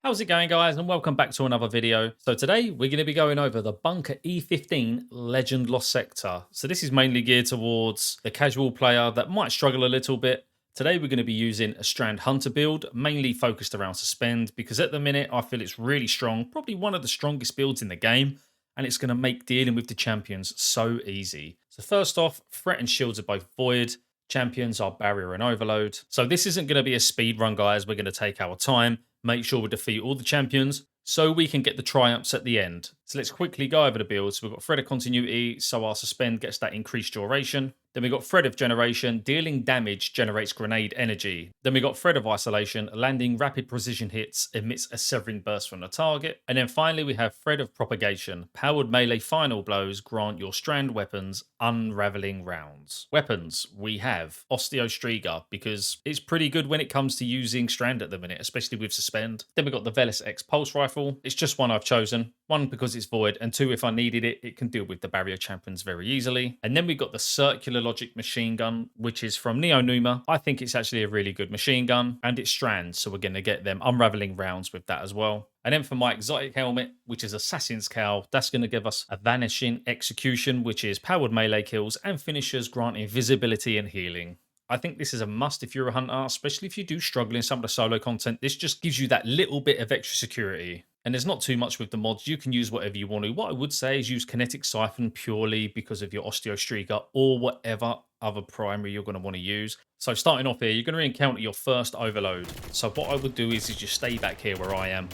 How's it going, guys, and welcome back to another video. So today we're going to be going over the Bunker E15 Legend Lost Sector. So this is mainly geared towards the casual player that might struggle a little bit. Today we're going to be using a Strand Hunter build, mainly focused around Suspend, because at the minute I feel it's really strong, probably one of the strongest builds in the game, and it's going to make dealing with the champions so easy. So first off, Threat and Shields are both Void. Champions are Barrier and Overload. So this isn't going to be a speed run, guys. We're going to take our time, make sure we defeat all the champions so we can get the triumphs at the end. So let's quickly go over the builds. We've got Thread of Continuity, so our Suspend gets that increased duration. Then we got Thread of Generation, dealing damage generates grenade energy. Then we got Thread of Isolation, landing rapid precision hits, emits a severing burst from the target. And then finally we have Thread of Propagation, powered melee final blows grant your strand weapons unraveling rounds. Weapons, we have Osteostriga, because it's pretty good when it comes to using strand at the minute, especially with Suspend. Then we got the Velis X Pulse Rifle. It's just one I've chosen. One, because it's Void, and two, if I needed it, it can deal with the barrier champions very easily. And then we got the Circular Logic Machine Gun, which is from Neo Numa. I think it's actually a really good machine gun, and it's strands, so we're going to get them unraveling rounds with that as well. And then for my exotic helmet, which is Assassin's Cowl, that's going to give us a Vanishing Execution, which is powered melee kills and finishers granting visibility and healing. I think this is a must if you're a hunter, especially if you do struggle in some of the solo content. This just gives you that little bit of extra security. And there's not too much with the mods. You can use whatever you want to. What I would say is use Kinetic Siphon purely because of your Osteostriga or whatever other primary you're going to want to use. So starting off here, you're going to encounter your first Overload. So what I would do is just stay back here where I am.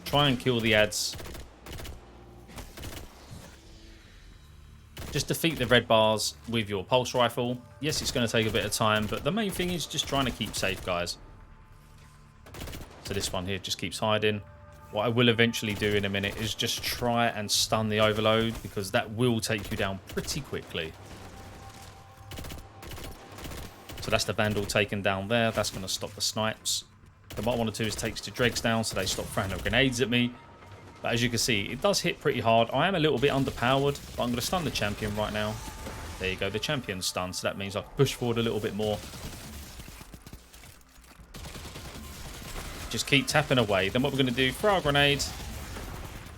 Try and kill the ads. Just defeat the red bars with your pulse rifle. Yes, it's going to take a bit of time, but the main thing is just trying to keep safe, guys. So this one here just keeps hiding. What I will eventually do in a minute is just try and stun the Overload, because that will take you down pretty quickly. So that's the Vandal taken down there. That's going to stop the snipes. Then what I want to do is take the Dregs down so they stop throwing their grenades at me. But as you can see, it does hit pretty hard. I am a little bit underpowered, but I'm going to stun the champion right now. There you go, the champion's stunned, so that means I can push forward a little bit more. Just keep tapping away. Then what we're going to do, throw our grenades.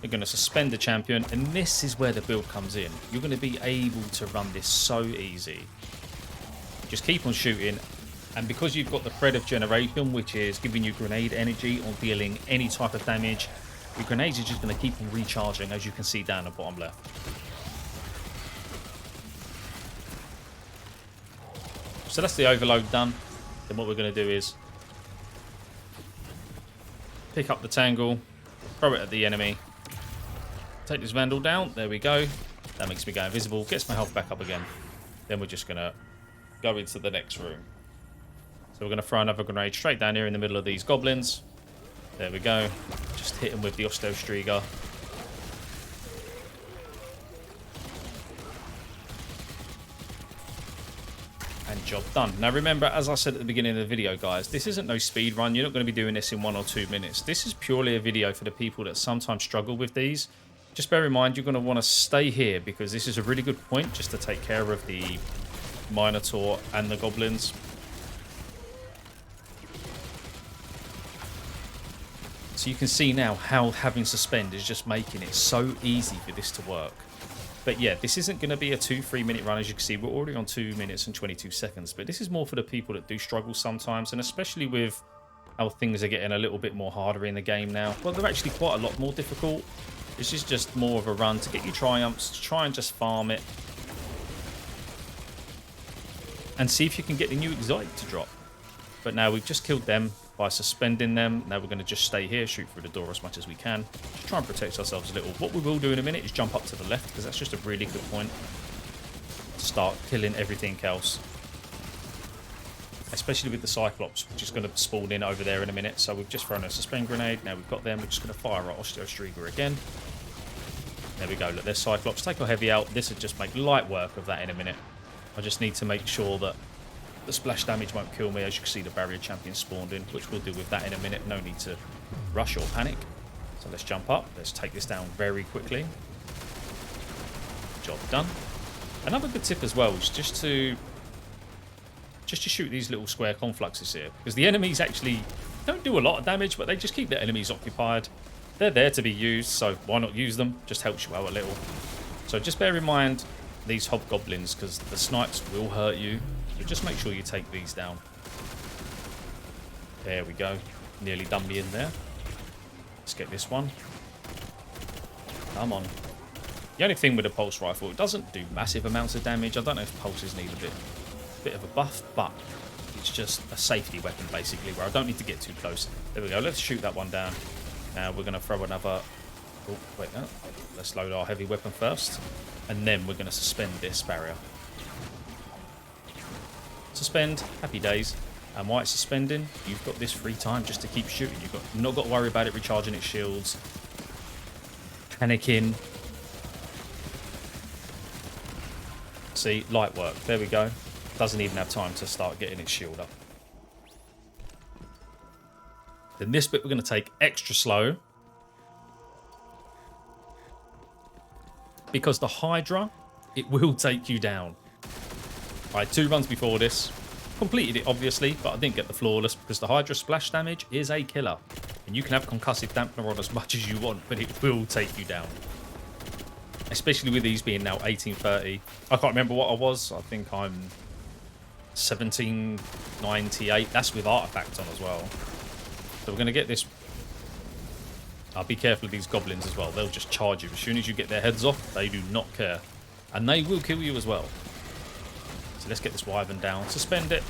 We're going to suspend the champion, and this is where the build comes in. You're going to be able to run this so easy. Just keep on shooting. And because you've got the Thread of Generation, which is giving you grenade energy or dealing any type of damage, your grenades are just going to keep on recharging, as you can see down the bottom left. So that's the Overload done. Then what we're going to do is pick up the Tangle, throw it at the enemy, take this Vandal down. There we go. That makes me go invisible, gets my health back up again. Then we're just going to go into the next room. So we're going to throw another grenade straight down here in the middle of these goblins. There we go. Just hit them with the Osteostriga. And job done. Now remember, as I said at the beginning of the video, guys, this isn't no speed run. You're not going to be doing this in 1 or 2 minutes. This is purely a video for the people that sometimes struggle with these. Just bear in mind, you're going to want to stay here because this is a really good point just to take care of the Minotaur and the goblins. So you can see now how having Suspend is just making it so easy for this to work. But yeah, this isn't going to be a 2-3 minute run. As you can see, we're already on 2 minutes and 22 seconds. But this is more for the people that do struggle sometimes. And especially with how things are getting a little bit more harder in the game now. Well, they're actually quite a lot more difficult. This is just more of a run to get your triumphs. To try and just farm it. And see if you can get the new exotic to drop. But now we've just killed them by suspending them. Now we're going to just stay here, shoot through the door as much as we can. Just try and protect ourselves a little. What we will do in a minute is jump up to the left, because that's just a really good point to start killing everything else. Especially with the Cyclops, which is going to spawn in over there in a minute. So we've just thrown a suspend grenade. Now we've got them. We're just going to fire our Osteostriga again. There we go. Look, there's Cyclops. Take our heavy out. This would just make light work of that in a minute. I just need to make sure that the splash damage won't kill me. As you can see, the barrier champion spawned in, which we'll deal with that in a minute. No need to rush or panic. So let's jump up. Let's take this down very quickly. Job done. Another good tip as well is just to shoot these little square confluxes here, because the enemies actually Don't do a lot of damage, but they just keep their enemies occupied. They're there to be used, so why not use them? Just helps you out a little. So just bear in mind these hobgoblins, because the snipes will hurt you. So just make sure you take these down. There we go. Nearly done me in there. Let's get this one. Come on. The only thing with a pulse rifle, it doesn't do massive amounts of damage. I don't know if pulses need a bit of a buff, but it's just a safety weapon basically, where I don't need to get too close. There we go. Let's shoot that one down. Now we're going to throw another... Oh, wait, no. Let's load our heavy weapon first. And then we're going to suspend this barrier. Suspend. Happy days. And while it's suspending, you've got this free time just to keep shooting. You've not got to worry about it recharging its shields. Panicking. See, light work. There we go. Doesn't even have time to start getting its shield up. Then this bit we're going to take extra slow. Because the Hydra, it will take you down. I had 2 runs before this. Completed it, obviously, but I didn't get the flawless because the Hydra splash damage is a killer. And you can have concussive dampener on as much as you want, but it will take you down. Especially with these being now 1830. I can't remember what I was. I think I'm 1798. That's with artifact on as well. So we're going to get this. I'll be careful of these goblins as well. They'll just charge you. As soon as you get their heads off, they do not care. And they will kill you as well. So let's get this wyvern down. Suspend it.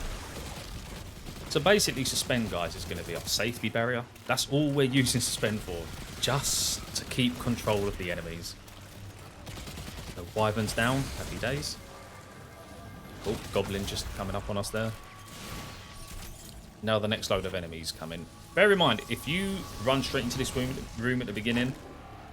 So basically suspend, guys, is going to be our safety barrier. That's all we're using suspend for. Just to keep control of the enemies. So wyvern's down. Happy days. Oh, goblin just coming up on us there. Now the next load of enemies come in. Bear in mind, if you run straight into this room at the beginning,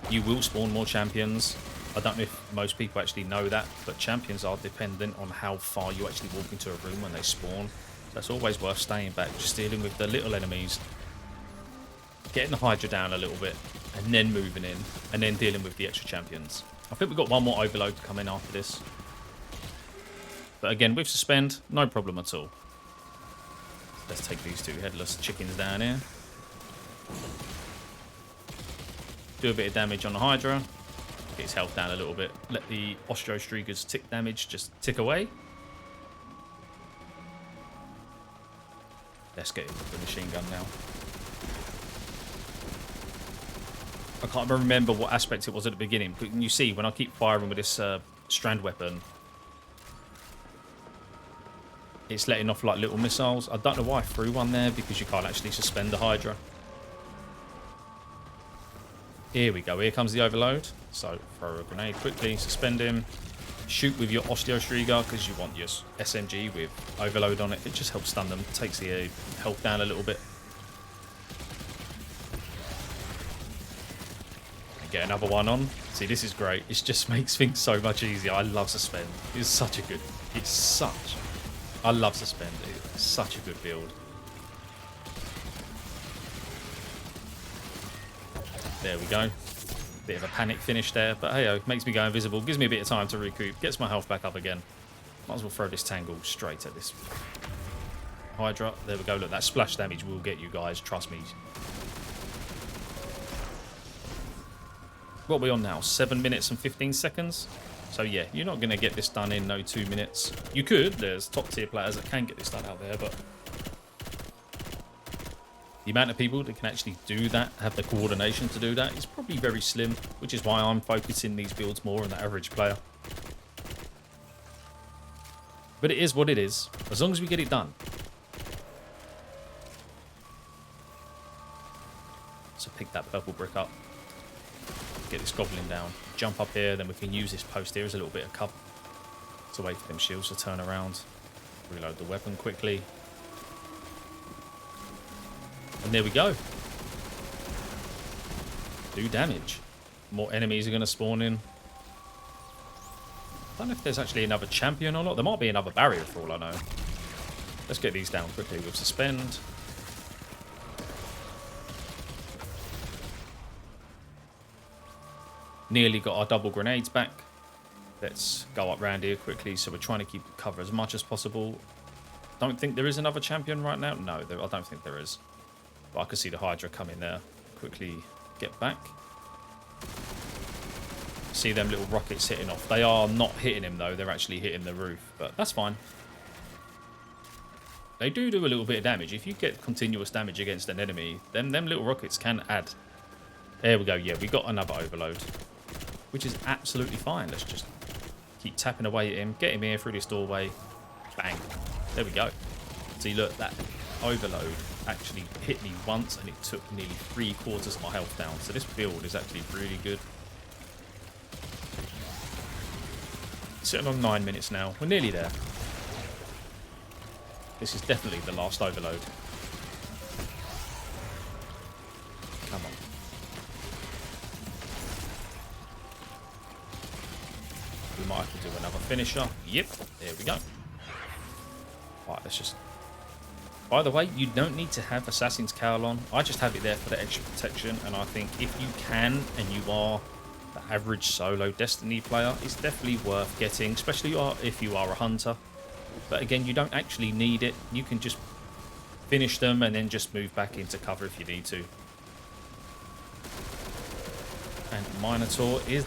you will spawn more champions. I don't know if most people actually know that, but champions are dependent on how far you actually walk into a room when they spawn. So it's always worth staying back, just dealing with the little enemies, getting the Hydra down a little bit, and then moving in, and then dealing with the extra champions. I think we've got one more overload to come in after this. But again, with suspend, no problem at all. Let's take these 2 headless chickens down here. Do a bit of damage on the Hydra. Get his health down a little bit. Let the Osteostrieger's tick damage just tick away. Let's get him with the machine gun now. I can't remember what aspect it was at the beginning, but you see when I keep firing with this strand weapon, it's letting off like little missiles. I don't know why I threw one there, because you can't actually suspend the Hydra. Here we go. Here comes the overload. So throw a grenade quickly, suspend him. Shoot with your Osteostrieger, because you want your SMG with overload on it. It just helps stun them. Takes the health down a little bit. And get another one on. See, this is great. It just makes things so much easier. I love suspend. It's such a good... It's such... I love suspend. It's such a good build. There we go. Bit of a panic finish there, but hey, it makes me go invisible. Gives me a bit of time to recoup. Gets my health back up again. Might as well throw this tangle straight at this Hydra. There we go. Look, that splash damage will get you guys. Trust me. What are we on now? 7 minutes and 15 seconds? So yeah, you're not going to get this done in no 2 minutes. You could. There's top tier players that can get this done out there, but the amount of people that can actually do that, have the coordination to do that, is probably very slim, which is why I'm focusing these builds more on the average player. But it is what it is, as long as we get it done. So pick that purple brick up. Get this goblin down. Jump up here, then we can use this post here as a little bit of cover. To wait for them shields to turn around. Reload the weapon quickly. And there we go. Do damage. More enemies are going to spawn in. I don't know if there's actually another champion or not. There might be another barrier for all I know. Let's get these down quickly with suspend. Nearly got our double grenades back. Let's go up round here quickly. So we're trying to keep cover as much as possible. Don't think there is another champion right now. No, I don't think there is. But I can see the Hydra coming there. Quickly get back. See them little rockets hitting off. They are not hitting him, though. They're actually hitting the roof. But that's fine. They do a little bit of damage. If you get continuous damage against an enemy, then them little rockets can add. There we go. Yeah, we got another overload, which is absolutely fine. Let's just keep tapping away at him. Get him here through this doorway. Bang. There we go. See, look, that overload actually hit me once, and it took nearly 3/4 of my health down. So this build is actually really good. Sitting on 9 minutes now. We're nearly there. This is definitely the last overload. Come on. We might have to do another finisher. Yep, there we go. Right, let's just... By the way, you don't need to have Assassin's Cowl on. I just have it there for the extra protection, and I think if you can, and you are the average solo Destiny player, it's definitely worth getting, especially if you are a hunter. But again, you don't actually need it. You can just finish them and then just move back into cover if you need to. And Minotaur is...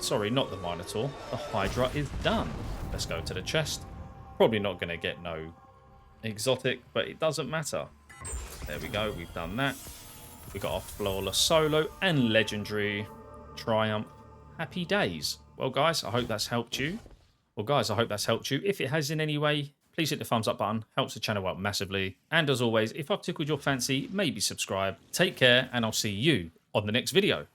Sorry, not the Minotaur. The Hydra is done. Let's go to the chest. Probably not going to get no exotic, but it doesn't matter. There we go. We've done that. We got our flawless solo and legendary triumph. Happy days. Well, guys, I hope that's helped you. If it has in any way, please hit the thumbs up button. Helps the channel out massively. And as always, if I've tickled your fancy, maybe subscribe. Take care, and I'll see you on the next video.